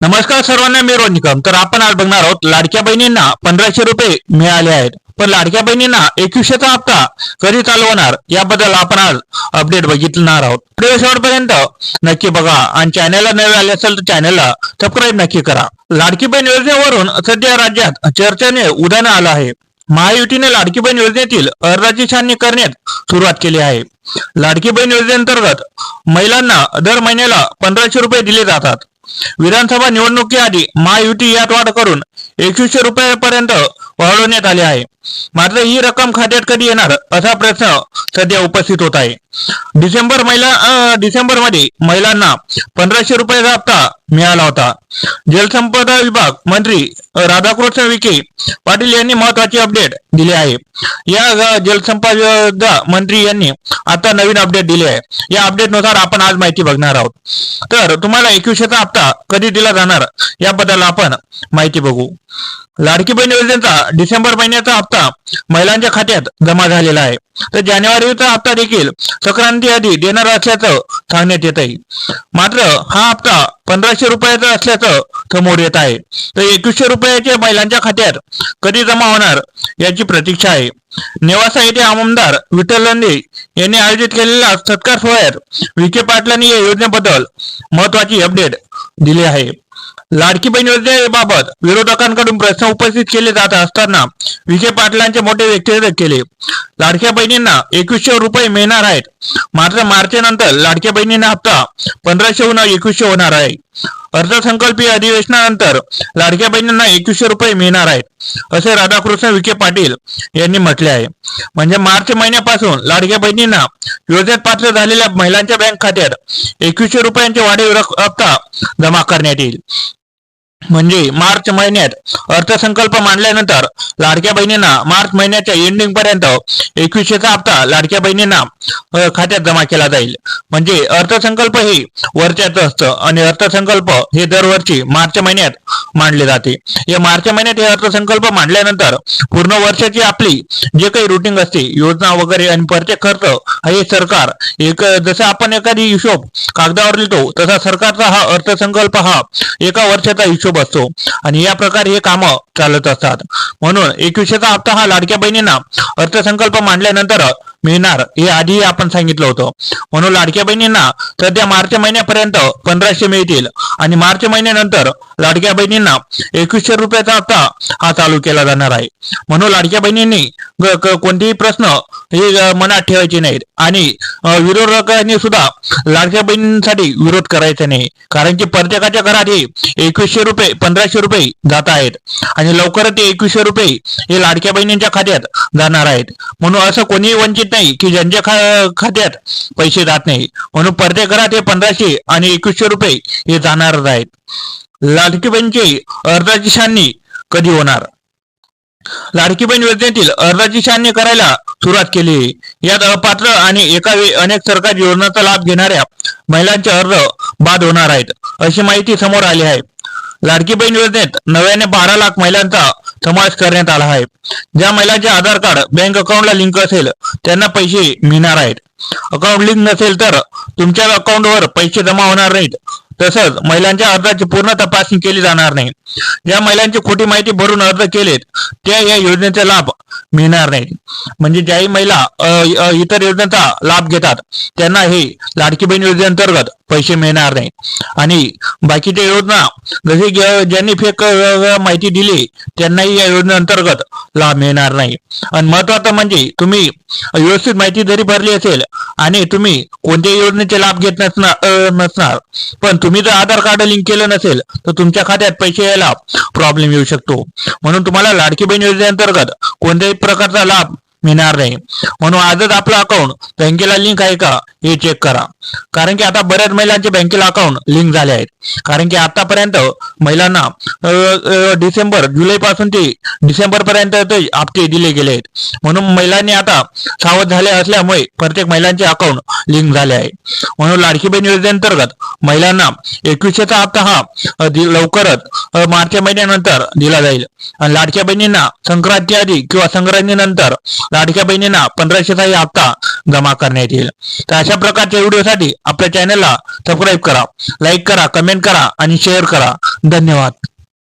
नमस्कार सर्वांना, मी रोज निकम. तर आपण आज बघणार आहोत लाडक्या बहिणींना 1500 रुपये मिळाले आहेत, पण लाडक्या बहिणींना 2100चा हप्ता कधी चालू होणार याबद्दल आपण आज अपडेट बघितणार आहोत. व्हिडिओ शेवटपर्यंत नक्की बघा आणि चॅनलला नवे आले असेल तर चॅनलला सबस्क्राईब नक्की करा. लाडकी बहीण योजनेवरून सध्या राज्यात चर्चेने उधाण आलं आहे. महायुतीने लाडकी बहीण योजनेतील अर्जाची छाननी करण्यात सुरुवात केली आहे. लाडकी बहीण योजनेअंतर्गत महिलांना दर महिन्याला 1500 रुपये दिले जातात. विधानसभा निवडणुकीआधी महायुती यात वाढ करून 2100 रुपयापर्यंत वाढवण्यात आले आहे. मात्र ही रक्कम खात्यात कधी येणार असा प्रश्न सध्या उपस्थित होत आहे. डिसेंबर मध्ये महिलांना 1500 रुपयाचा हप्ता मिळाला होता. जलसंपदा विभाग मंत्री राधाकृष्ण विखे पाटील यांनी महत्वाची अपडेट दिली आहे. या जलसंपदा मंत्री यांनी आता नवीन अपडेट दिली आहे. या अपडेट नुसार आपण आज माहिती बघणार आहोत. तर तुम्हाला 2100चा हप्ता कधी दिला जाणार याबद्दल आपण माहिती बघू. लाडकी बहीण योजनेचा डिसेंबर महिन्याचा हप्ता महिलांच्या खात्यात जमा झालेला आहे. तर जानेवारीचा हप्ता देखील संक्रांती आधी देणार असल्याचं सांगण्यात येत आहे. मात्र हा हप्ता 1500 रुपयाचा असल्याचं समोर येत आहे. तर 2100 रुपयाचे महिलांच्या खात्यात कधी जमा होणार याची प्रतीक्षा आहे. नेवासा येथे आमदार विठ्ठल लंडे यांनी आयोजित केलेल्या सत्कार सोहळ्यात विखे पाटलांनी या योजनेबद्दल महत्वाची अपडेट दिली आहे. लाडकी बहीण योजनेबाबत विरोधकांकडून प्रश्न उपस्थित केले जात असताना विखे पाटलांचे मोठे वक्तव्य केले. लाडक्या बहिणींना 2100 रुपये मिळणार आहेत. मात्र मार्चनंतर लाडक्या बहिणींना हप्ता 1500 हून 2100 होणार आहे. अर्थसंकल्पीय अधिवेशनानंतर लाडक्या बहिणींना 2100 रुपये मिळणार आहेत असे राधाकृष्ण विखे पाटील यांनी म्हटले आहे. म्हणजे मार्च महिन्यापासून लाडक्या बहिणींना योजनेत पात्र झालेल्या महिलांच्या बँक खात्यात 2100 रुपयांचे वाढीव हप्ता जमा करण्यात येईल. म्हणजे मार्च महिन्यात अर्थसंकल्प मांडल्यानंतर लाडक्या बहिणींना मार्च महिन्याच्या एंडिंग पर्यंत 2100चा हप्ता लाडक्या बहिणींना खात्यात जमा केला जाईल. म्हणजे अर्थसंकल्प हे वर्षाच असतं आणि अर्थसंकल्प हे दरवर्षी मार्च महिन्यात मांडले जाते. या मार्च महिन्यात हे अर्थसंकल्प मांडल्यानंतर पूर्ण वर्षाची आपली जे काही रुटीन असते, योजना वगैरे आणि प्रत्येक खर्च हे सरकार जसं आपण एखादी हिशोब कागदावर लिहितो तसा सरकारचा हा अर्थसंकल्प हा एका वर्षाचा हिशोब असतो आणि या प्रकारे हे काम चालत असतात. म्हणून 2100चा हप्ता हा लाडक्या बहिणींना अर्थसंकल्प मांडल्यानंतर मिळणार हे आधी आपण सांगितलं होतं. म्हणून लाडक्या बहिणींना सध्या मार्च महिन्यापर्यंत 1500 मिळतील आणि मार्च महिन्यानंतर लाडक्या बहिणींना 2100 रुपयाचा हप्ता हा चालू केला जाणार आहे. म्हणून लाडक्या बहिणींनी कोणतेही प्रश्न हे मनात ठेवायचे नाहीत आणि विरोधकांनी सुद्धा लाडक्या बहिणींसाठी विरोध करायचा नाही. कारण की प्रत्येकाच्या घरात हे 2100 रुपये 1500 रुपये जात आहेत आणि लवकरच ते 2100 रुपये हे लाडक्या बहिणींच्या खात्यात जाणार आहेत. म्हणून असं कोणीही वंचित नाही की ज्यांच्या खात्यात पैसे जात नाही. म्हणून प्रत्येक घरात हे 1500 आणि 2100 रुपये हे जाणारच आहेत. लाडकी बहिणीची अर्जाची छाननी कधी होणार? लाडकी बहीण योजनेतील अर्जाची छाननी करायला सुरुवात केली आहे. यात अपात्र आणि एकावेळी अनेक सरकारी योजनांचा लाभ घेणाऱ्या महिलांचे अर्ज बाद होणार आहेत अशी माहिती समोर आली आहे. लाडकी बहीण योजनेत नव्याने 12 लाख महिलांचा समावेश करण्यात आला आहे. ज्या महिलांचे आधार कार्ड बँक अकाउंटला लिंक असेल त्यांना पैसे मिळणार आहेत. अकाउंट लिंक नसेल तर तुमच्या अकाउंटवर पैसे जमा होणार नाहीत. तसंच महिलांच्या अर्जाची पूर्ण तपासणी केली जाणार नाही. ज्या महिलांची खोटी माहिती भरून अर्ज केलेत त्या या योजनेचा लाभ मिळणार नाही. म्हणजे ज्याही महिला इतर योजनेचा लाभ घेतात त्यांना हे लाडकी बहीण योजनेअंतर्गत पैसे मिळणार नाही आणि बाकीच्या योजना जसे ज्यांनी फेक माहिती दिली त्यांनाही या योजनेअंतर्गत लाभ मिळणार नाही. आणि महत्वाचं म्हणजे तुम्ही व्यवस्थित माहिती जरी भरली असेल आणि तुम्ही कोणत्याही योजनेचे लाभ घेत नसणार पण तुम्ही जर आधार कार्ड लिंक केलं नसेल तर तुमच्या खात्यात पैसे यायला प्रॉब्लेम येऊ शकतो. म्हणून तुम्हाला लाडकी बहीण योजनेअंतर्गत कोणत्याही प्रकारचा लाभ मिळणार नाही. म्हणून आजच आपलं अकाउंट बँकेला लिंक आहे का हे चेक करा. कारण की आता बऱ्याच महिलांचे बँकेला अकाउंट लिंक झाले आहेत. कारण की आतापर्यंत महिलांना जुलै पासून ते डिसेंबर पर्यंत हप्ते दिले गेले आहेत. म्हणून महिलांनी आता सावध झाले असल्यामुळे प्रत्येक महिलांचे अकाउंट लिंक झाले आहे. म्हणून लाडकी बहीण योजनेअंतर्गत महिलांना 2100चा हप्ता हा लवकरच मार्च महिन्यानंतर दिला जाईल आणि लाडक्या बहिणींना संक्रांती आधी किंवा संक्रांतीनंतर लाडक्या बहिणींना 1500चा हप्ता जमा करण्यात येईल. तर अशा प्रकारच्या व्हिडिओसाठी आपल्या चॅनलला सबस्क्राईब करा, लाईक करा, कमेंट करा आणि शेअर करा. धन्यवाद.